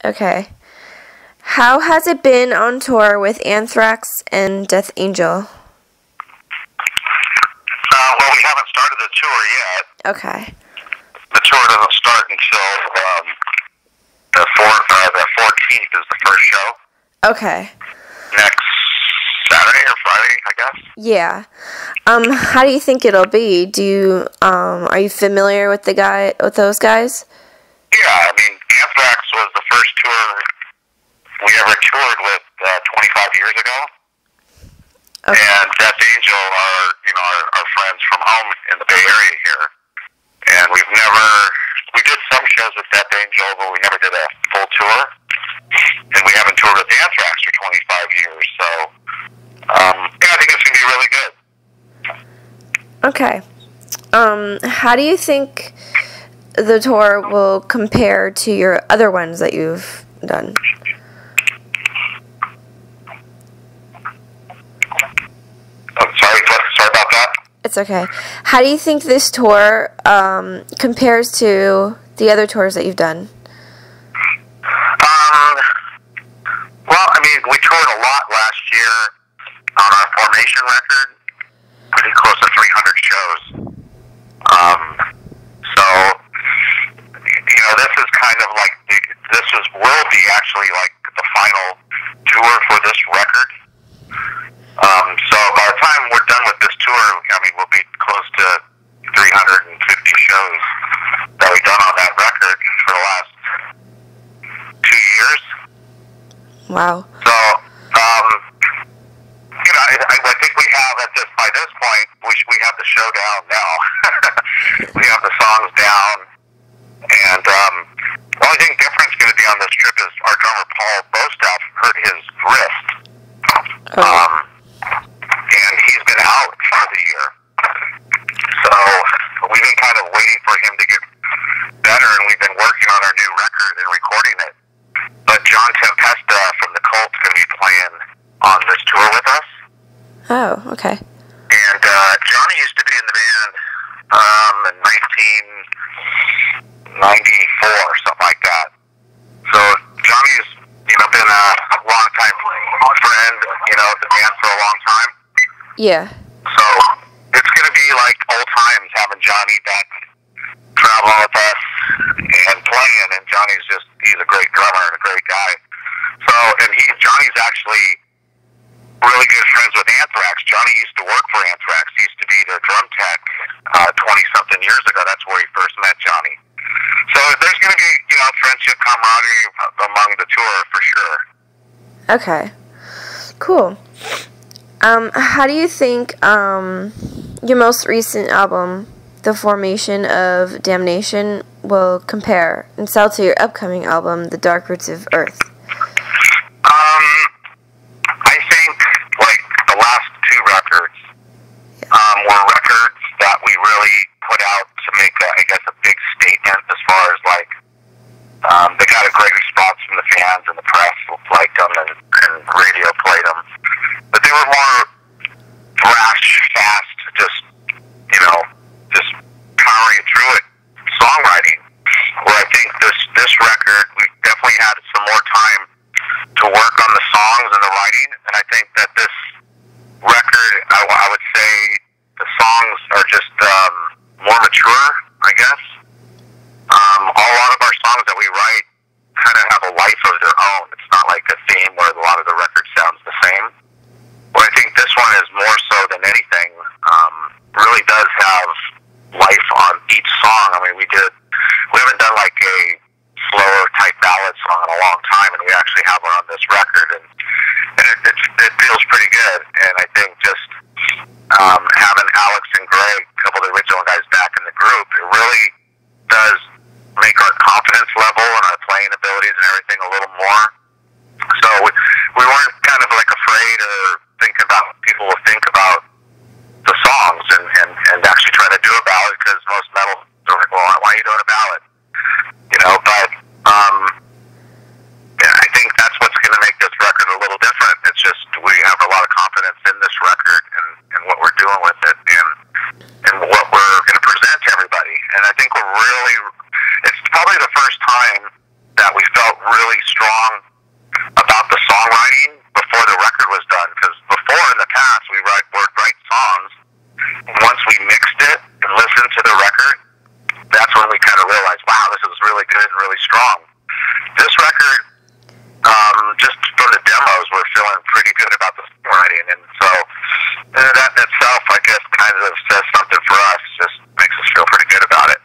Okay. How has it been on tour with Anthrax and Death Angel? Well, we haven't started the tour yet. Okay. The tour doesn't start until the 14th is the first show. Okay. Next Saturday or Friday, I guess. Yeah. How do you think it'll be? Are you familiar with those guys? Yeah, I mean, Anthrax was the first tour we ever toured with 25 years ago. Okay. And Death Angel are, our friends from home in the Bay Area here. And we did some shows with Death Angel, but we never did a full tour. And we haven't toured with Anthrax for 25 years, so I think it's going to be really good. Okay. How do you think the tour will compare to your other ones that you've done? Sorry about that. It's okay. How do you think this tour compares to the other tours that you've done? Well, I mean, we toured a lot last year on our Formation record, pretty close to 300 shows. So, this is kind of like, will be actually like the final tour for this record. So by the time we're done with this tour, I mean, we'll be close to 350 shows that we've done on that record for the last 2 years. Wow. So, I think we have by this point, we have the show down now. We have the songs down, and the only thing different is going to be on this trip is our drummer Paul Bostaff hurt his wrist. And he's been out for the year. So we've been kind of waiting for him to get better, and we've been working on our new record and recording it. But John Tempesta from the Cult's going to be playing on this tour with us. Oh, okay. And Johnny used to be in the band in 1994 or something like that. So Johnny's, been a long-time friend, the band for a long time. Yeah. So it's going to be like old times having Johnny back traveling with us and playing. And he's a great drummer and a great guy. So, and Johnny's actually really good friends with Anthrax. Johnny used to work for Anthrax. He used to be their drum tech 20-something years ago. That's where he first met Johnny. So there's going to be, friendship, camaraderie among the tour for sure. Okay. Cool. How do you think your most recent album, The Formation of Damnation, will compare and sell to your upcoming album, The Dark Roots of Earth? I think, like, the last two records were records that we really put out to make, a big statement as far as, like, they got a great response from the fans and the press liked them and radio played them. But they were more thrash, fast, just powering through it, songwriting. Where I think this record, we definitely had some more time to work on the songs and the writing, and I think that this record, I would say the songs are just more mature, I guess. A lot of our songs that we write kind of have a life of their own. It's not like a theme where a lot of the record sounds the same. Well, I think this one is more so than anything, really does have life on each song. I mean, we haven't done like a slower type ballad song in a long time, and we actually have one on this record, and it feels pretty good. And I think just having Alex and Greg, a couple of the original guys back in the group, it really does make our confidence level and our playing abilities and everything a little more. So we weren't kind of like afraid or thinking about people will think about the songs and actually try to do a ballad, because most metal are like, well, why are you doing a ballad? But I think that's what's going to make this record a little different. It's just we have a lot of confidence in this record and what we're doing with it and what we're going to present to everybody. And I think it's probably the first time that we felt really strong this record, just from the demos, we're feeling pretty good about the songwriting, and so that in itself, I guess, kind of says something for us. Just makes us feel pretty good about it.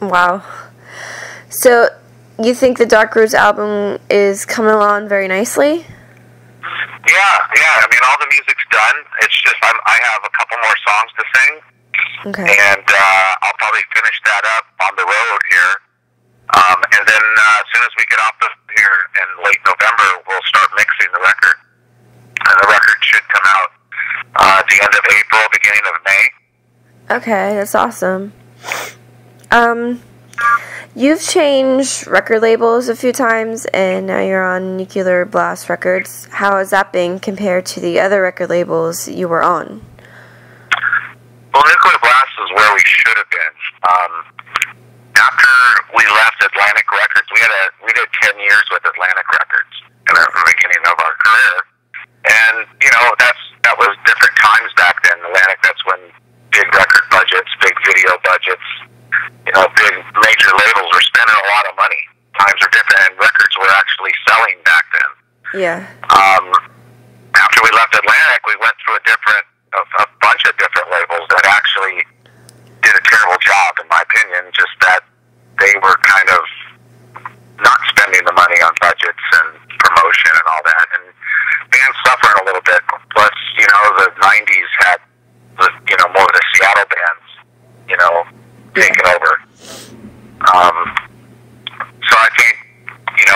Wow. So, you think the Dark Roots album is coming along very nicely? Yeah. I mean, all the music's done. It's just I have a couple more songs to sing. Okay. And I'll probably finish that up on the road here. And then as soon as we get off here in late November, we'll start mixing the record. And the record should come out at the end of April, beginning of May. Okay, that's awesome. You've changed record labels a few times, and now you're on Nuclear Blast Records. How has that been compared to the other record labels you were on? Well, Nuclear Blast is where we should have been. After we left Atlantic Records, we did 10 years with Atlantic Records in the beginning of our career, and that was different times back then. Atlantic, that's when big record budgets, big video budgets, big major labels were spending a lot of money. Times are different, and records were actually selling back then. Yeah. After we left Atlantic, we went through a bunch of different labels that actually did a terrible job, in my opinion, just that they were kind of not spending the money on budgets and promotion and all that, and bands suffering a little bit. Plus, the 90s had, more of the Seattle bands, taking over. So I think,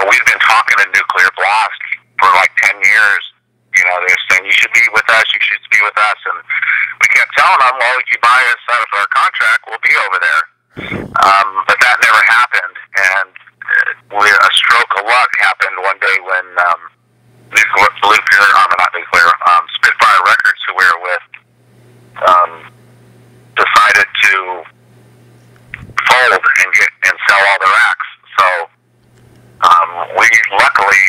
we've been talking to Nuclear Blast for like 10 years. They're saying, you should be with us, and we kept telling them, well, if you buy us out of our contract, we'll be over there. But that never happened, and a stroke of luck happened one day when Spitfire Records, who we were with, decided to fold and sell all their acts. So we luckily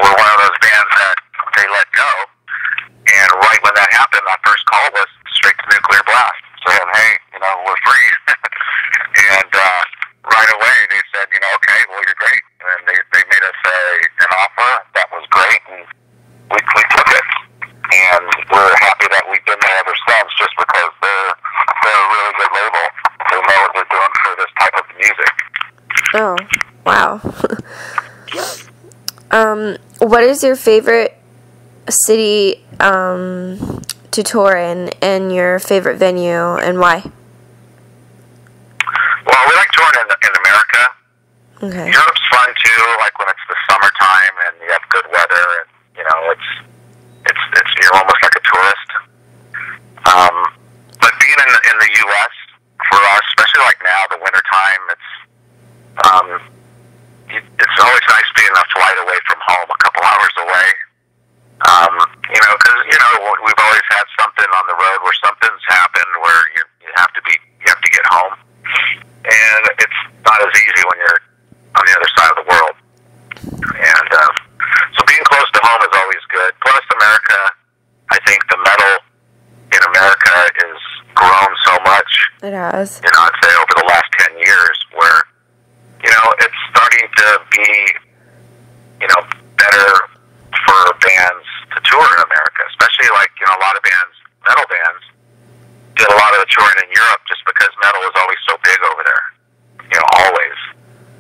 were one of those bands that they let go. And right when that happened, my first call was straight to Nuclear Blast, saying, hey, we're free. And right away they said, okay, well, you're great. And they made us an offer that was great, and we took it. And we're happy that we've been there ever since, just because they're a really good label. They know what they're doing for this type of music. Oh, wow. What is your favorite city to tour in, and your favorite venue, and why? Well, we like touring in America. Okay. Europe's fun too, like when it's the summertime and you have good weather, and it's you're almost like a tourist. But being in the U.S. for us, especially like now, the wintertime, it's always nice being a flight away from home, a couple hours away. Because we've always had something on the road where something's happened where you have to get home, and it's not as easy when you're on the other side of the world. And so being close to home is always good. Plus, America, I think the metal in America is grown so much. It has. I'd say over the last 10 years, where it's starting to be better for bands to tour in America, especially like a lot of bands, metal bands, did a lot of the touring in Europe just because metal was always so big over there, always.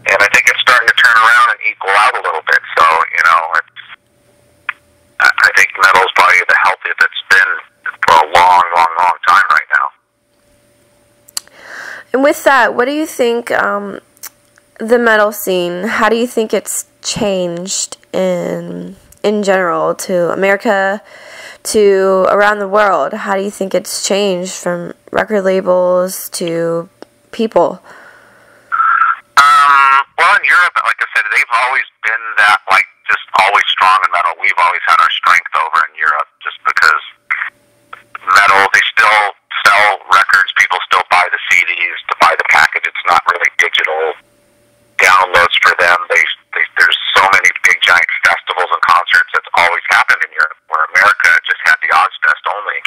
And I think it's starting to turn around and equal out a little bit. So I think metal is probably the healthiest it's been for a long, long, long time right now. And with that, what do you think? The metal scene, how do you think it's changed in general, to America, to around the world? How do you think it's changed from record labels to people? Well, in Europe, like I said, they've always been that, just always strong in metal. We've always had our strength over in Europe, just because metal, they still sell records, people still buy the CDs to buy the package. It's not really digital downloads for them. There's so many big giant festivals and concerts that's always happened in Europe, where America just had the Ozfest only.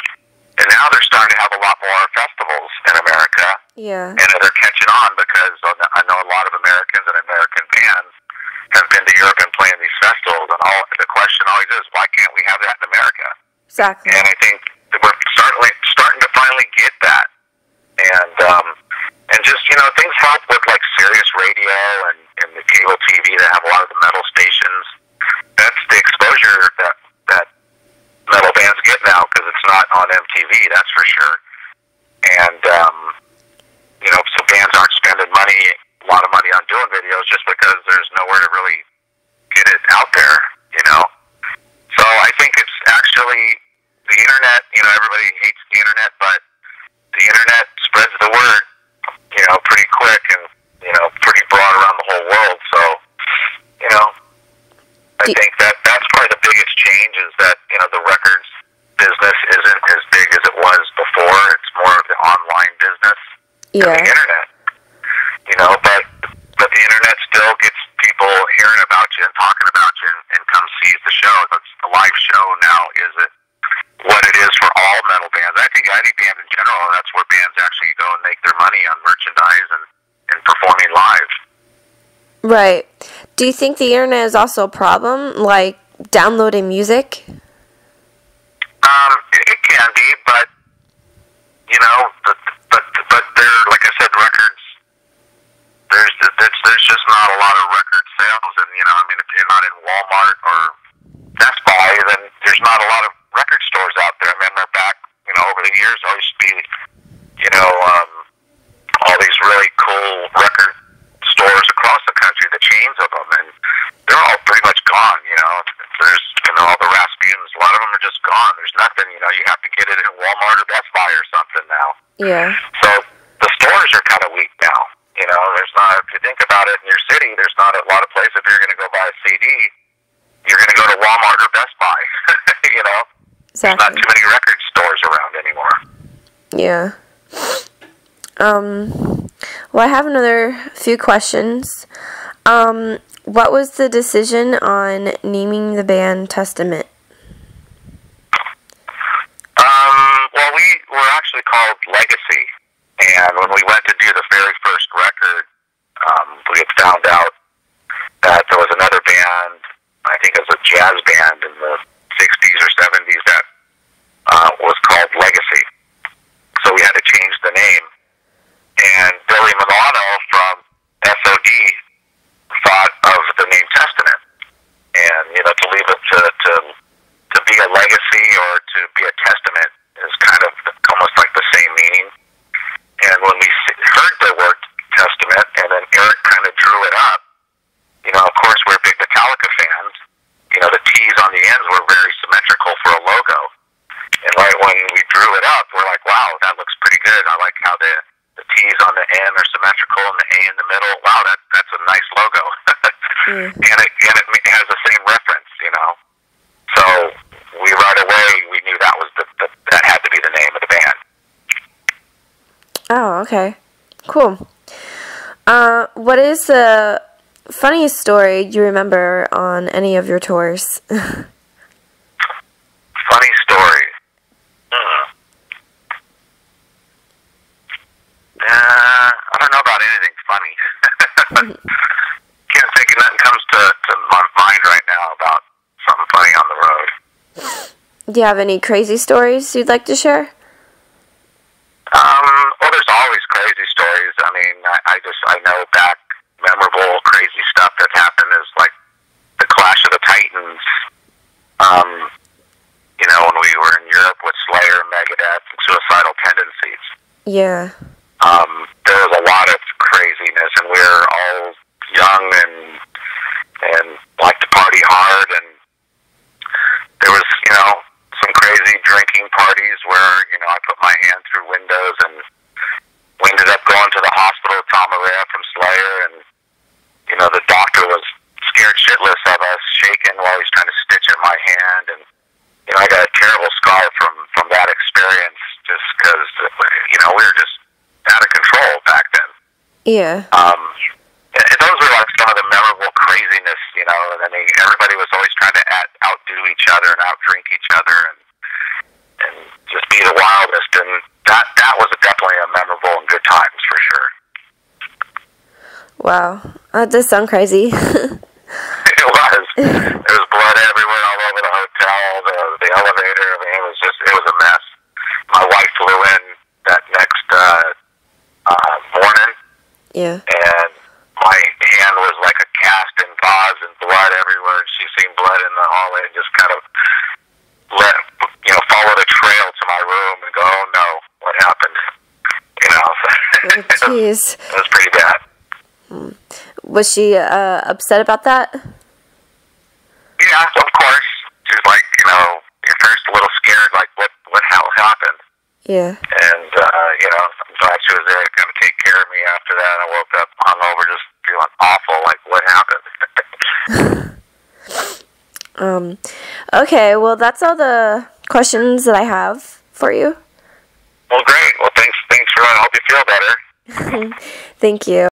And now they're starting to have a lot more festivals in America. Yeah. And they're catching on, because I know a lot of Americans and American bands the question always is, why can't we have that in America? Exactly. And I think that we're starting to finally get that. And just, things help with like Sirius Radio and the cable TV that have a lot of the metal stations. That's the exposure that metal bands get now, because it's not on MTV, that's for sure. And, so bands aren't spending a lot of money on doing videos just because there's nowhere to really get it out there, So I think it's actually the internet, everybody hates the internet, but the internet spreads the word, pretty quick and, pretty broad around the whole world. So, I think that's probably the biggest change, is that, the records business isn't as big as it was before. It's more of the online business. Yeah. The internet, but the internet still gets people hearing about you and talking about you and come sees the show. That's a live show now, is it what it is for all metal bands. I think any band in general, that's where bands actually go and make their money on merchandise and performing live. Right. Do you think the internet is also a problem, like downloading music? It can be, but but there, like I said, records. There's just not a lot of record sales, and if you're not in Walmart or Best Buy, then there's not a lot of record stores out there. I remember back, over the years, there used to be, all these really cool record stores across the country, the chains of them, and they're all pretty much gone. There's, all the Rasputins, a lot of them are just gone. There's nothing, you have to get it in Walmart or Best Buy or something now. Yeah. So the stores are kind of weak now. There's not, if you think about it, in your city, there's not a lot of places. If you're going to go buy a CD, you're going to go to Walmart or Best Buy. Exactly. There's not too many record stores around anymore. Yeah. Well, I have another few questions. What was the decision on naming the band Testament? Well, we were actually called Legacy, and when we went to do the very first record, we had found out that there was another band, I think it was a jazz band in the 60s or 70s, that was called Legacy. So we had to change the name. And Billy Milano from SOD thought of the name Testament. And, to leave it to be a legacy or to be a testament is kind of almost like the same meaning. And when we heard the word Testament, and then Eric kind of drew it up, of course we're big Metallica fans. The T's on the ends were very symmetrical for a logo. And right when we drew it up, we're like, wow, that looks pretty good. I like how the T's on the end are symmetrical and the A in the middle. Wow, that's a nice logo. And it has the same reference, So we right away, we knew that was that had to be the name of the band. Oh, okay. Cool. What is the funniest story you remember on any of your tours? Funny story. I don't know about anything funny. Can't think of nothing comes to my mind right now about something funny on the road. Do you have any crazy stories you'd like to share? Well, there's always crazy stories. I mean, I know back memorable crazy stuff that happened is like the Clash of the Titans. When we were in Europe with Slayer, Megadeth, and Suicidal Tendencies. Yeah. There was a lot of craziness, and we were all young and liked to party hard, and there was, some crazy drinking parties where, I put my hand through windows, and we ended up going to the hospital with Tom Araya from Slayer, and, the doctor was scared shitless of us, shaking while he's trying to stitch in my hand, and, I got a terrible scar from that experience just because, we were just out of control back then. Yeah. And those were like some of the memorable craziness, and I mean, everybody was always trying to outdo each other and outdrink each other and just be the wildest, and that was definitely a memorable and good times for sure. Wow. That does sound crazy. It was. It was blood blood everywhere, all over the hotel, the elevator. I mean, it was a mess. My wife flew in that next morning, Yeah. and my hand was like a cast in gauze and blood everywhere. And she seen blood in the hallway and just kind of followed a trail to my room and go, oh no, what happened? Oh, jeez. It was pretty bad. Was she upset about that? Yeah, of course. She's like, at first a little scared, like, what hell happened? Yeah. And, I'm glad she was there to kind of take care of me after that. I woke up hungover just feeling awful, like, what happened? Okay, well, that's all the questions that I have for you. Well, great. Well, thanks for that. I hope you feel better. Thank you.